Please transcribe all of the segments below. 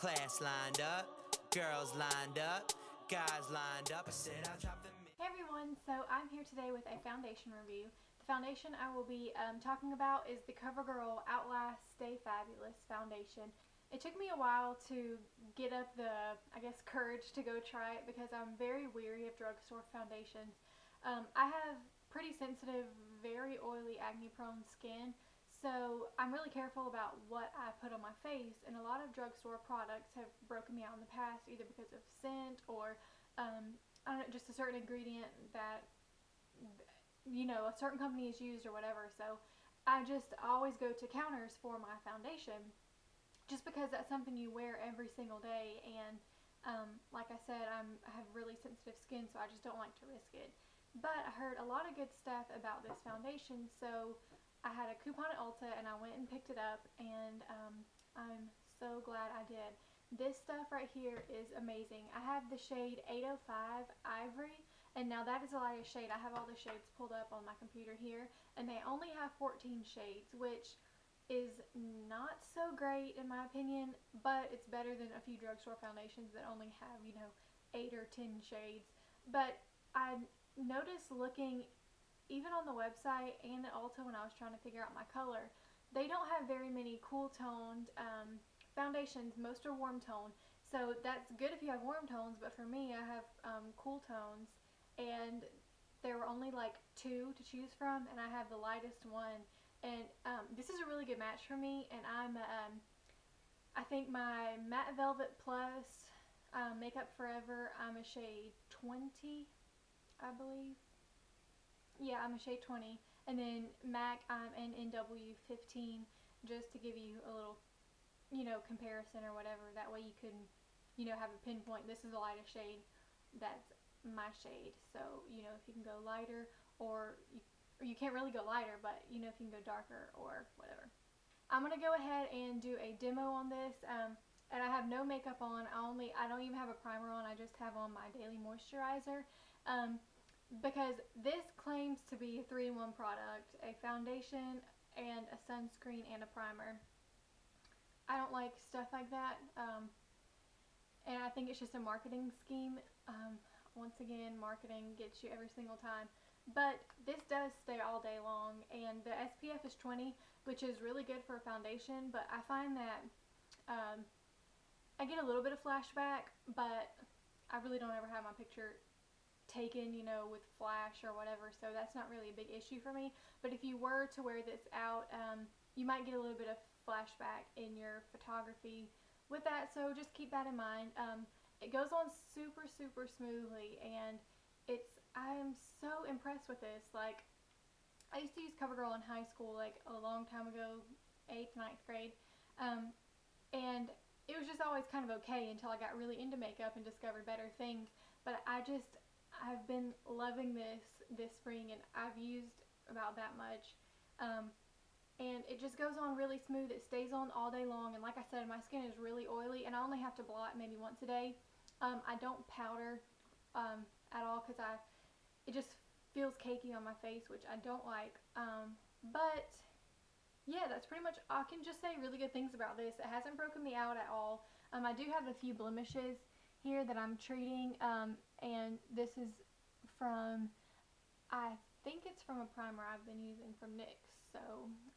Class lined up, girls lined up, guys lined up. I said I'll drop them. Hey everyone, so I'm here today with a foundation review. The foundation I will be talking about is the CoverGirl Outlast Stay Fabulous foundation. It took me a while to get up the, courage to go try it because I'm very weary of drugstore foundations. I have pretty sensitive, very oily, acne-prone skin, so I'm really careful about what I put on my face, and a lot of drugstore products have broken me out in the past, either because of scent or I don't know, just a certain ingredient that, a certain company has used or whatever. So I just always go to counters for my foundation just because that's something you wear every single day. And like I said, I have really sensitive skin, so I just don't like to risk it. But I heard a lot of good stuff about this foundation, so I had a coupon at Ulta and I went and picked it up, and I'm so glad I did. This stuff right here is amazing. I have the shade 805 Ivory, and now that is the lightest shade. I have all the shades pulled up on my computer here, and they only have 14 shades, which is not so great in my opinion, but it's better than a few drugstore foundations that only have, 8 or 10 shades. But I noticed looking even on the website and at Ulta when I was trying to figure out my color, they don't have very many cool toned foundations. Most are warm tone, so that's good if you have warm tones, but for me, I have cool tones, and there were only like 2 to choose from, and I have the lightest one, and this is a really good match for me. And I think my Matte Velvet Plus Makeup Forever, I'm a shade 20, I believe. Yeah, I'm a shade 20, and then MAC, I'm an NW 15, just to give you a little comparison or whatever. That way you can, have a pinpoint. This is the lightest shade. That's my shade. So, if you can go lighter, or you can't really go lighter, but, if you can go darker or whatever. I'm going to go ahead and do a demo on this. And I have no makeup on. I don't even have a primer on. I just have on my daily moisturizer. Because this claims to be a 3-in-1 product, a foundation and a sunscreen and a primer. I don't like stuff like that, and I think it's just a marketing scheme. Once again, marketing gets you every single time. But this does stay all day long, and the SPF is 20, which is really good for a foundation, but I find that I get a little bit of flashback, but I really don't ever have my picture taken, with flash or whatever, so that's not really a big issue for me. But if you were to wear this out, you might get a little bit of flashback in your photography with that, so just keep that in mind. It goes on super smoothly, and I am so impressed with this. Like, I used to use CoverGirl in high school, like a long time ago, 8th, 9th grade, and it was just always kind of okay until I got really into makeup and discovered better things. But I've been loving this spring, and I've used about that much. And it just goes on really smooth. It stays on all day long, and like I said, my skin is really oily, and I only have to blot maybe once a day. I don't powder at all because it just feels cakey on my face, which I don't like. But yeah, that's pretty much, I can just say really good things about this. It hasn't broken me out at all. I do have a few blemishes here that I'm treating, and this is from, I think it's from a primer I've been using from NYX, so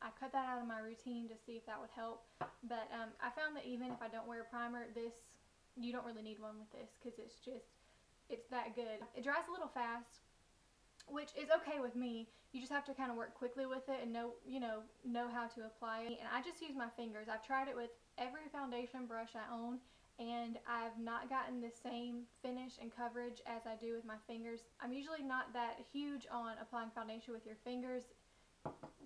I cut that out of my routine to see if that would help. But I found that even if I don't wear a primer, you don't really need one with this, because it's that good. It dries a little fast, which is okay with me. You just have to kind of work quickly with it and know how to apply it. And I just use my fingers. I've tried it with every foundation brush I own, and I've not gotten the same finish and coverage as I do with my fingers. I'm usually not that huge on applying foundation with your fingers,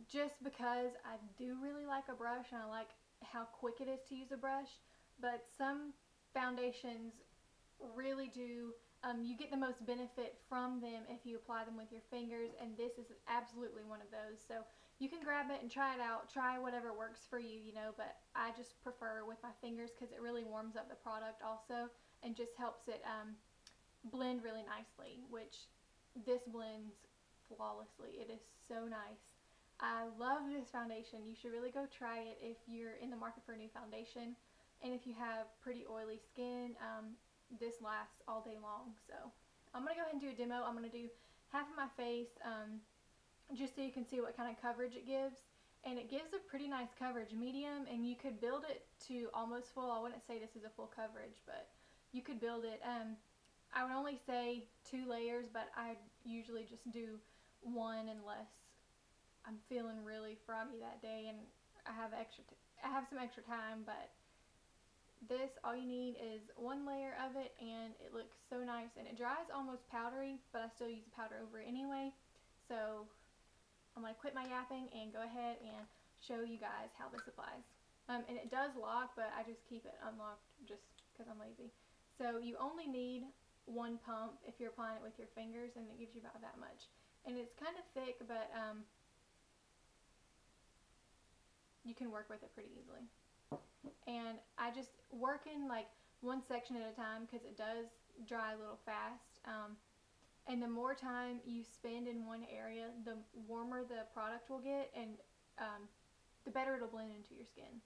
just because I do really like a brush and I like how quick it is to use a brush. But some foundations really do, you get the most benefit from them if you apply them with your fingers, and this is absolutely one of those. So you can grab it and try it out, try whatever works for you, but I just prefer with my fingers because it really warms up the product also, and just helps it blend really nicely, which this blends flawlessly. It is so nice. I love this foundation. You should really go try it if you're in the market for a new foundation. And if you have pretty oily skin, this lasts all day long. So I'm going to go ahead and do a demo. I'm going to do half of my face just so you can see what kind of coverage it gives. And it gives a pretty nice coverage, medium, and you could build it to almost full. I wouldn't say this is a full coverage, but you could build it. I would only say 2 layers, but I usually just do 1 unless I'm feeling really froggy that day and I have some extra time. But this, all you need is 1 layer of it, and it looks so nice, and it dries almost powdery, but I still use the powder over it anyway. So I'm going to quit my yapping and go ahead and show you guys how this applies. And it does lock, but I just keep it unlocked just because I'm lazy. So you only need 1 pump if you're applying it with your fingers, and it gives you about that much. And it's kind of thick, but you can work with it pretty easily. And I just work in like 1 section at a time because it does dry a little fast. And the more time you spend in one area, the warmer the product will get, and the better it'll blend into your skin.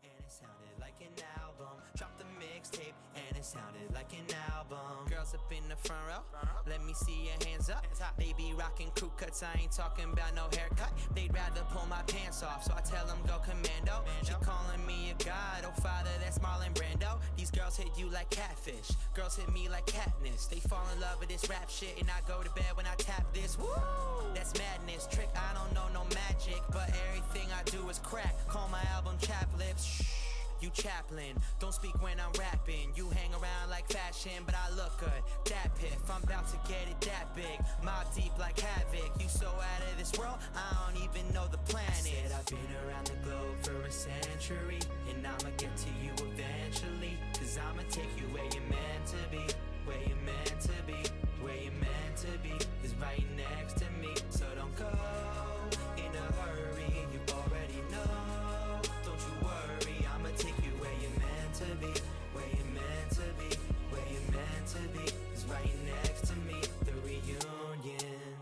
And it sounded like an album. Drop the mixtape and it sounded like an album. Girls up in the front row, let me see your hands up. They be rocking crew cuts, I ain't talking about no haircut. They'd rather pull my pants off, so I tell them go commando. She calling me a god, oh father, that's Marlon Brando. These girls hit you like catfish, girls hit me like Katniss. They fall in love with this rap shit, and I go to bed when I tap this. Woo! That's madness, trick, I don't know no magic, but everything I do is crack. Call my album Chap Lips. Shh, you Chaplin, don't speak when I'm rapping. You hang around like fashion, but I look good. That piff, I'm about to get it that big. Mob deep like Havoc. You so out of this world, I don't even know the planet. I said I've been around the globe for a century, and I'ma get to you eventually. Cause I'ma take you where you're meant to be. Where you're meant to be. Where you're meant to be is right next to me. So don't go in a hurry, you already know. Don't you worry, I'ma take you where you're meant to be. Where you're meant to be. Where you're meant to be is right next to me. The reunion.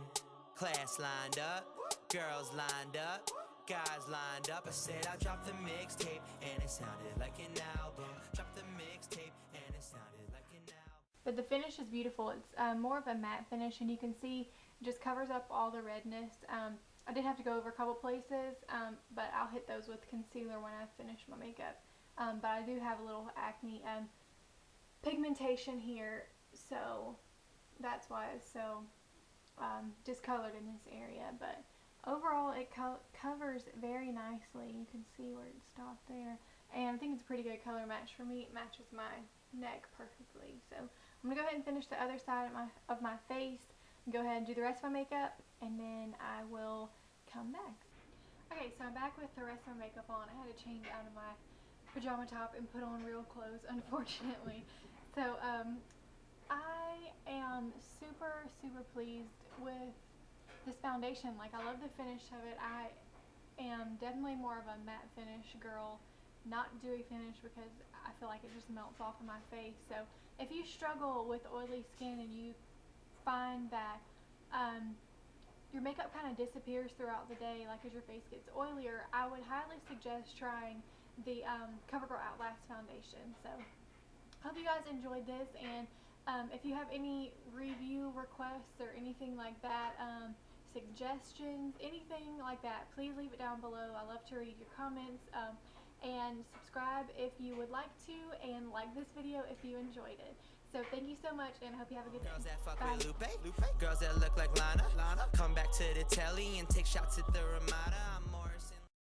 Class lined up, girls lined up, guys lined up. I said I dropped the mixtape and it sounded like an album. Dropped the mixtape and it sounded like an album. But the finish is beautiful. It's more of a matte finish, and you can see it just covers up all the redness. I did have to go over a couple places, but I'll hit those with concealer when I finish my makeup. But I do have a little acne pigmentation here, so that's why it's so discolored in this area. But overall, it covers very nicely. You can see where it stopped there, and I think it's a pretty good color match for me. It matches my neck perfectly. So I'm gonna go ahead and finish the other side of my face, and go ahead and do the rest of my makeup, and then I will come back. Okay, so I'm back with the rest of my makeup on. I had to change out of my pajama top and put on real clothes, unfortunately. So I am super pleased with this foundation. Like, I love the finish of it. I am definitely more of a matte finish girl, not dewy finish, because I feel like it just melts off of my face. So if you struggle with oily skin and you find that your makeup kind of disappears throughout the day, like as your face gets oilier, I would highly suggest trying the CoverGirl Outlast foundation. So hope you guys enjoyed this, and if you have any review requests or anything like that, suggestions, anything like that, please leave it down below. I love to read your comments, and subscribe if you would like to, and like this video if you enjoyed it. So thank you so much, and I hope you have a good day. Girls that fuck Bye. with Lupe. Girls that look like Lana. Come back to the telly and take shots at the Ramada. I'm more